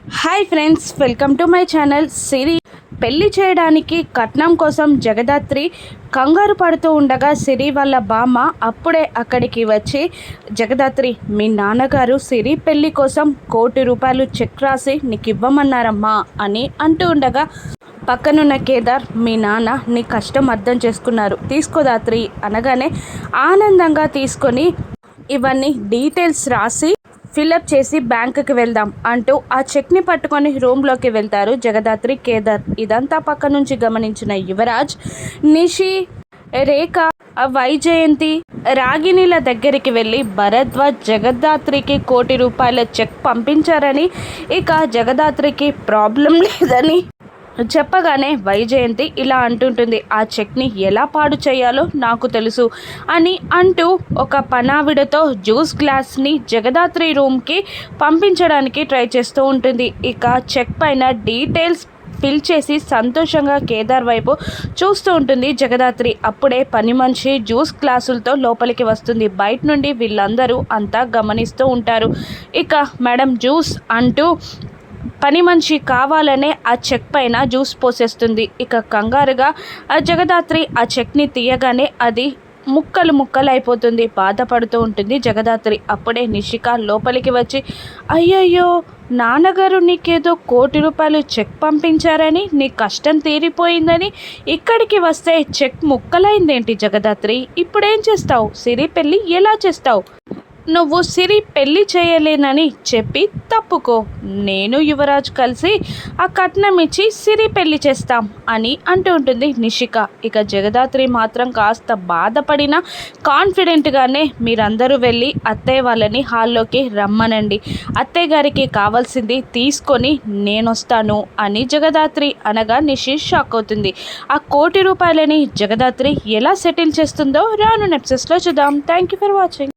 Hi friends, welcome to my channel. Siri పెళ్లి చేయడానికి కట్నం కోసం జగదాత్రి కంగారు పడుతూ ఉండగా సిరి వాళ్ళ బామ్మ అప్పుడే అక్కడికి వచ్చి, జగదాత్రి, మీ నాన్నగారు సిరి పెళ్లి కోసం ₹1,00,00,000 చెక్ రాసి నీకు ఇవ్వమన్నారమ్మా అని అంటూ ఉండగా పక్కనున్న కేదార్, మీ నాన్న నీ కష్టం అర్థం చేసుకున్నారు, తీసుకోదాత్రి అనగానే ఆనందంగా తీసుకొని ఇవన్నీ డీటెయిల్స్ రాసి ఫిలప్ చేసి బ్యాంకుకి వెళ్దాం అంటూ ఆ చెక్ని పట్టుకొని రూమ్లోకి వెళ్తారు జగదాత్రి, కేదార్. ఇదంతా పక్క నుంచి గమనించిన యువరాజ్, నిషి, రేఖ, వైజయంతి, రాగిణిల దగ్గరికి వెళ్ళి భరద్వాజ్ జగదాత్రికి ₹1,00,00,000 చెక్ పంపించారని, ఇక జగదాత్రికి ప్రాబ్లం లేదని చెప్పగానే వైజయంతి ఇలా అంటుంటుంది, ఆ చెక్ని ఎలా పాడు చేయాలో నాకు తెలుసు అని అంటూ ఒక పనావిడతో జ్యూస్ గ్లాస్ని జగదాత్రి రూమ్కి పంపించడానికి ట్రై చేస్తూ ఉంటుంది. ఇక చెక్ పైన డీటెయిల్స్ ఫిల్ చేసి సంతోషంగా కేదార్ వైపు చూస్తూ ఉంటుంది జగదాత్రి. అప్పుడే పని మనిషి జ్యూస్ గ్లాసులతో లోపలికి వస్తుంది. బయట నుండి వీళ్ళందరూ అంతా గమనిస్తూ ఉంటారు. ఇక మేడం జ్యూస్ అంటూ పని మనిషి కావాలనే ఆ చెక్ పైన జ్యూస్ పోసేస్తుంది. ఇక కంగారుగా ఆ జగదాత్రి ఆ చెక్ని తీయగానే అది ముక్కలు ముక్కలు అయిపోతుంది. బాధపడుతూ ఉంటుంది జగదాత్రి. అప్పుడే నిషిక లోపలికి వచ్చి, అయ్యయ్యో నాన్నగారు నీకేదో ₹1,00,00,000 చెక్ పంపించారని, నీ కష్టం తీరిపోయిందని ఇక్కడికి వస్తే చెక్ ముక్కలైందేంటి జగదాత్రి? ఇప్పుడేం చేస్తావు? సిరి పెళ్ళి ఎలా చేస్తావు? నువ్వు సిరి పెళ్లి చేయలేనని చెప్పి తప్పుకో, నేను యువరాజ్ కలిసి ఆ కట్నం ఇచ్చి సిరి పెళ్లి చేస్తాం అని అంటూ ఉంటుంది నిషిక. ఇక జగదాత్రి మాత్రం కాస్త బాధపడిన కాన్ఫిడెంట్గానే, మీరందరూ వెళ్ళి అత్తయ్య వాళ్ళని హాల్లోకి రమ్మనండి, అత్తయ్య గారికి కావాల్సింది తీసుకొని నేనొస్తాను అని జగదాత్రి అనగా నిషి షాక్ అవుతుంది. ఆ ₹1,00,00,000 జగదాత్రి ఎలా సెటిల్ చేస్తుందో రాను ఎపిసోడ్స్లో చూద్దాం. Thank you for watching.